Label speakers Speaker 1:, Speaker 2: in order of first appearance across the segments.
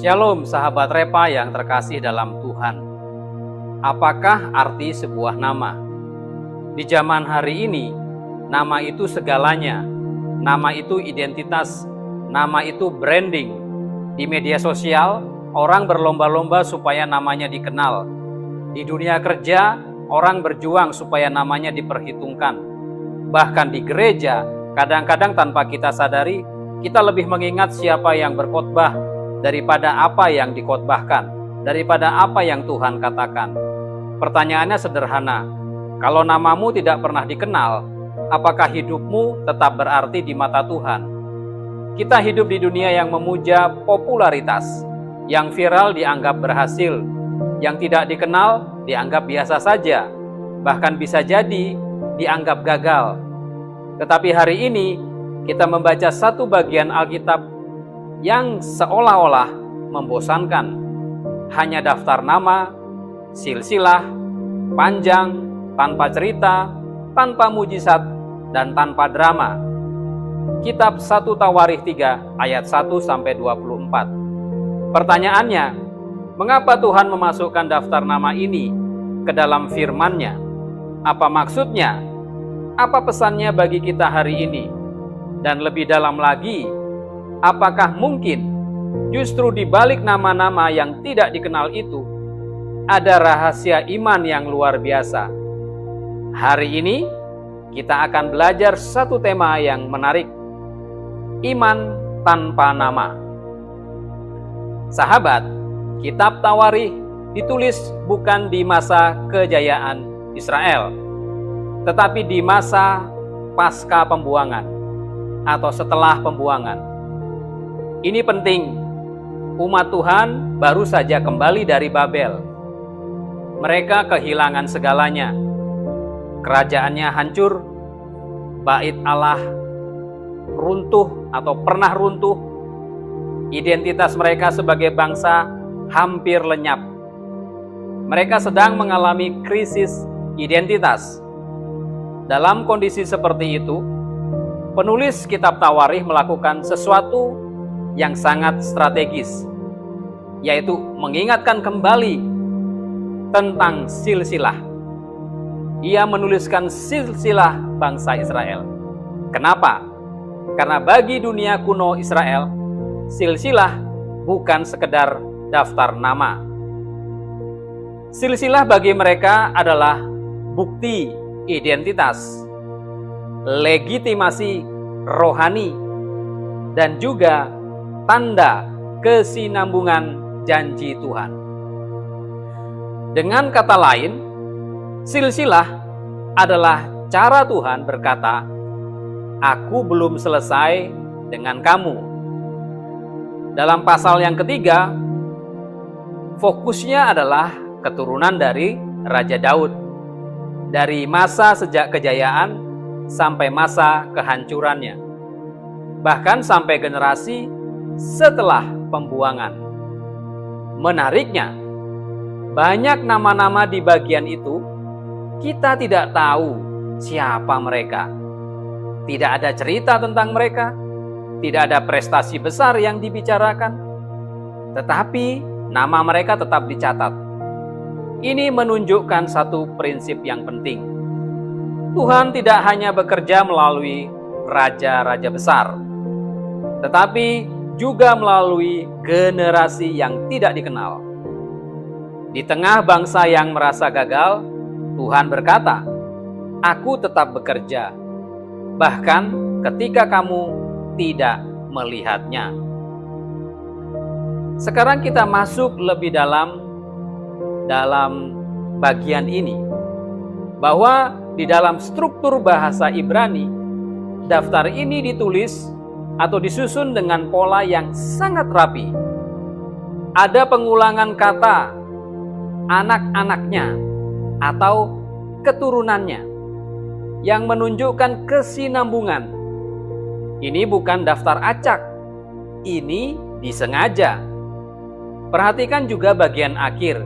Speaker 1: Shalom sahabat Repa yang terkasih dalam Tuhan. Apakah arti sebuah nama? Di zaman hari ini, nama itu segalanya. Nama itu identitas, nama itu branding. Di media sosial, orang berlomba-lomba supaya namanya dikenal. Di dunia kerja, orang berjuang supaya namanya diperhitungkan. Bahkan di gereja, kadang-kadang tanpa kita sadari, kita lebih mengingat siapa yang berkhotbah daripada apa yang dikhotbahkan, daripada apa yang Tuhan katakan. Pertanyaannya sederhana, kalau namamu tidak pernah dikenal, apakah hidupmu tetap berarti di mata Tuhan? Kita hidup di dunia yang memuja popularitas, yang viral dianggap berhasil, yang tidak dikenal dianggap biasa saja, bahkan bisa jadi dianggap gagal. Tetapi hari ini kita membaca satu bagian Alkitab yang seolah-olah membosankan. Hanya daftar nama, silsilah, panjang, tanpa cerita, tanpa mujizat, dan tanpa drama. Kitab 1 Tawarikh 3 ayat 1-24. Pertanyaannya, mengapa Tuhan memasukkan daftar nama ini ke dalam firman-Nya? Apa maksudnya? Apa pesannya bagi kita hari ini? Dan lebih dalam lagi, apakah mungkin justru di balik nama-nama yang tidak dikenal itu ada rahasia iman yang luar biasa? Hari ini kita akan belajar satu tema yang menarik, iman tanpa nama. Sahabat, kitab Tawarikh ditulis bukan di masa kejayaan Israel, tetapi di masa pasca pembuangan atau setelah pembuangan. Ini penting, umat Tuhan baru saja kembali dari Babel. Mereka kehilangan segalanya. Kerajaannya hancur, bait Allah runtuh atau pernah runtuh. Identitas mereka sebagai bangsa hampir lenyap. Mereka sedang mengalami krisis identitas. Dalam kondisi seperti itu, penulis kitab Tawarikh melakukan sesuatu yang sangat strategis, yaitu mengingatkan kembali tentang silsilah. Ia menuliskan silsilah bangsa Israel. Kenapa? Karena bagi dunia kuno Israel, silsilah bukan sekedar daftar nama. Silsilah bagi mereka adalah bukti identitas, legitimasi rohani, dan juga tanda kesinambungan janji Tuhan. Dengan kata lain, silsilah adalah cara Tuhan berkata, "Aku belum selesai dengan kamu." Dalam pasal yang ketiga, fokusnya adalah keturunan dari Raja Daud, dari masa sejak kejayaan sampai masa kehancurannya, bahkan sampai generasi setelah pembuangan. Menariknya, banyak nama-nama di bagian itu kita tidak tahu siapa mereka. Tidak ada cerita tentang mereka, tidak ada prestasi besar yang dibicarakan, tetapi nama mereka tetap dicatat. Ini menunjukkan satu prinsip yang penting. Tuhan tidak hanya bekerja melalui raja-raja besar, tetapi juga melalui generasi yang tidak dikenal. Di tengah bangsa yang merasa gagal, Tuhan berkata, "Aku tetap bekerja, bahkan ketika kamu tidak melihatnya." Sekarang kita masuk lebih dalam bagian ini, bahwa di dalam struktur bahasa Ibrani, daftar ini ditulis atau disusun dengan pola yang sangat rapi. Ada pengulangan kata anak-anaknya atau keturunannya yang menunjukkan kesinambungan. Ini bukan daftar acak, ini disengaja. Perhatikan juga bagian akhir,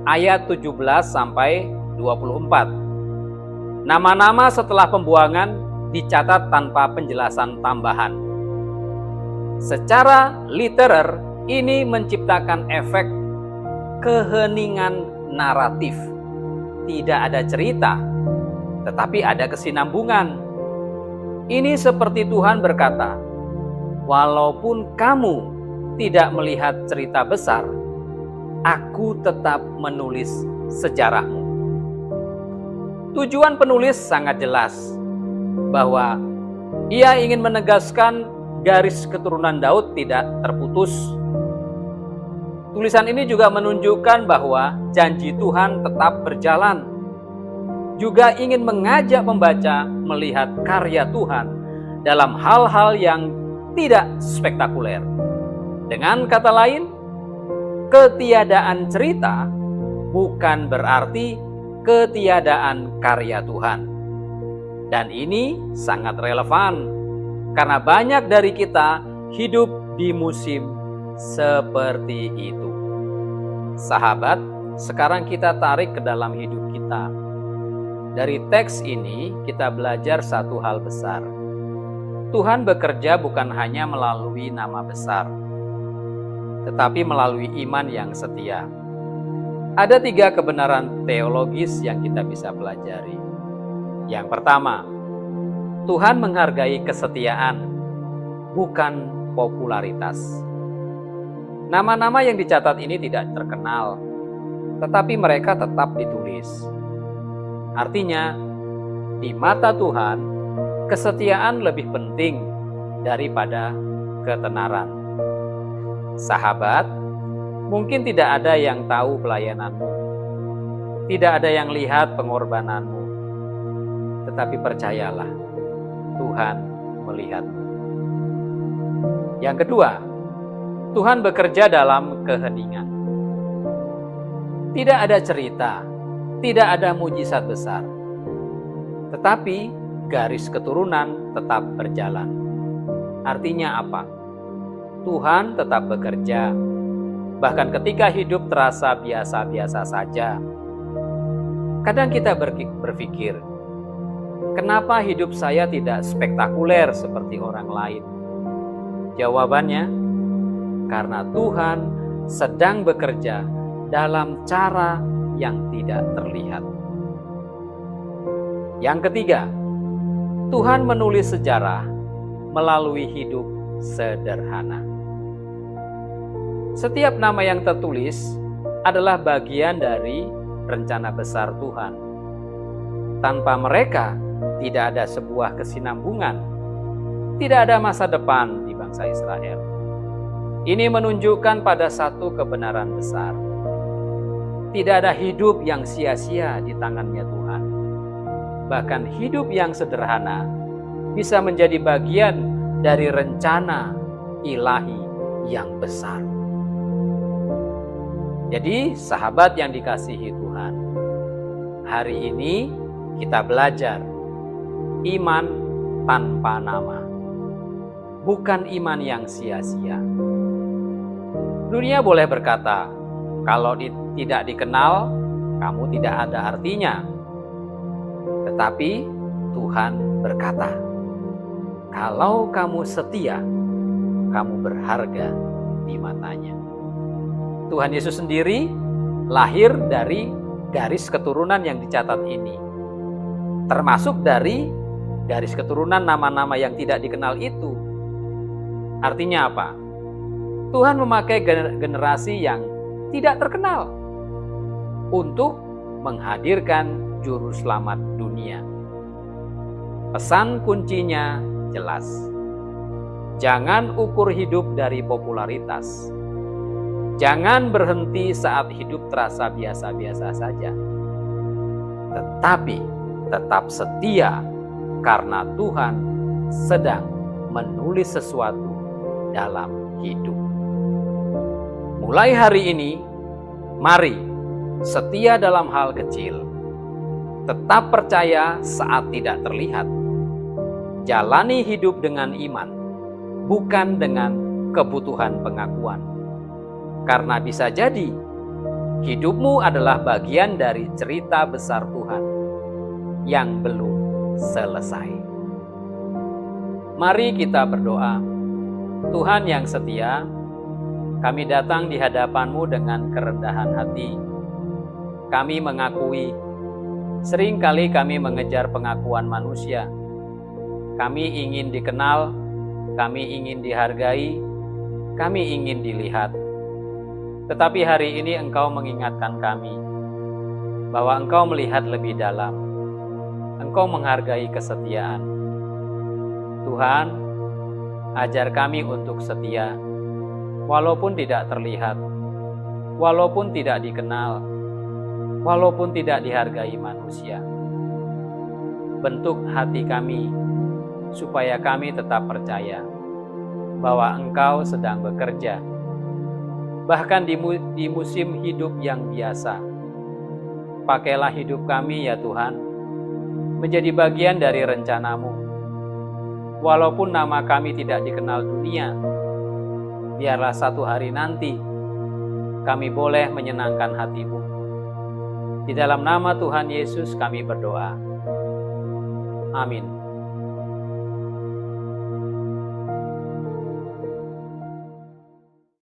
Speaker 1: ayat 17-24. Nama-nama setelah pembuangan dicatat tanpa penjelasan tambahan. Secara literer, Ini menciptakan efek keheningan naratif. Tidak ada cerita, tetapi ada kesinambungan. Ini seperti Tuhan berkata, walaupun kamu tidak melihat cerita besar, aku tetap menulis sejarahmu. Tujuan penulis sangat jelas, bahwa ia ingin menegaskan garis keturunan Daud tidak terputus. Tulisan ini juga menunjukkan bahwa janji Tuhan tetap berjalan. Juga ingin mengajak pembaca melihat karya Tuhan dalam hal-hal yang tidak spektakuler. Dengan kata lain, ketiadaan cerita bukan berarti ketiadaan karya Tuhan. Dan ini sangat relevan, karena banyak dari kita hidup di musim seperti itu. Sahabat, sekarang kita tarik ke dalam hidup kita. Dari teks ini kita belajar satu hal besar. Tuhan bekerja bukan hanya melalui nama besar, tetapi melalui iman yang setia. Ada 3 kebenaran teologis yang kita bisa pelajari. Yang pertama, Tuhan menghargai kesetiaan, bukan popularitas. Nama-nama yang dicatat ini tidak terkenal, tetapi mereka tetap ditulis. Artinya, di mata Tuhan, kesetiaan lebih penting daripada ketenaran. Sahabat, mungkin tidak ada yang tahu pelayananmu, tidak ada yang lihat pengorbananmu, tetapi percayalah, Tuhan melihatmu. Yang kedua, Tuhan bekerja dalam keheningan. Tidak ada cerita, tidak ada mujizat besar, tetapi garis keturunan tetap berjalan. Artinya apa? Tuhan tetap bekerja, bahkan ketika hidup terasa biasa-biasa saja. Kadang kita berpikir, kenapa hidup saya tidak spektakuler seperti orang lain? Jawabannya, karena Tuhan sedang bekerja dalam cara yang tidak terlihat. Yang ketiga, Tuhan menulis sejarah melalui hidup sederhana. Setiap nama yang tertulis adalah bagian dari rencana besar Tuhan. Tanpa mereka, tidak ada sebuah kesinambungan, tidak ada masa depan di bangsa Israel. Ini menunjukkan pada satu kebenaran besar. Tidak ada hidup yang sia-sia di tangannya Tuhan. Bahkan hidup yang sederhana bisa menjadi bagian dari rencana ilahi yang besar. Jadi, sahabat yang dikasihi Tuhan, hari ini kita belajar iman tanpa nama, bukan iman yang sia-sia. Dunia boleh berkata, kalau tidak dikenal, kamu tidak ada artinya. Tetapi Tuhan berkata, kalau kamu setia, kamu berharga di matanya. Tuhan Yesus sendiri lahir dari garis keturunan yang dicatat ini. Termasuk dari garis keturunan nama-nama yang tidak dikenal itu. Artinya apa? Tuhan memakai generasi yang tidak terkenal untuk menghadirkan juru selamat dunia. Pesan kuncinya jelas. Jangan ukur hidup dari popularitas. Jangan berhenti saat hidup terasa biasa-biasa saja. Tetapi tetap setia karena Tuhan sedang menulis sesuatu dalam hidup. Mulai hari ini, mari setia dalam hal kecil. Tetap percaya saat tidak terlihat. Jalani hidup dengan iman, bukan dengan kebutuhan pengakuan. Karena bisa jadi, hidupmu adalah bagian dari cerita besar Tuhan yang belum selesai. Mari kita berdoa. Tuhan yang setia, Kami datang di hadapan-Mu dengan kerendahan hati. Kami mengakui, seringkali kami mengejar pengakuan manusia. Kami ingin dikenal, kami ingin dihargai, kami ingin dilihat. Tetapi hari ini Engkau mengingatkan kami bahwa Engkau melihat lebih dalam. Engkau menghargai kesetiaan. Tuhan, ajar kami untuk setia, walaupun tidak terlihat, walaupun tidak dikenal, walaupun tidak dihargai manusia. Bentuk hati kami, supaya kami tetap percaya bahwa Engkau sedang bekerja, bahkan di musim hidup yang biasa. Pakailah hidup kami ya Tuhan, menjadi bagian dari rencana-Mu. Walaupun nama kami tidak dikenal dunia, biarlah satu hari nanti kami boleh menyenangkan hati-Mu. Di dalam nama Tuhan Yesus kami berdoa. Amin.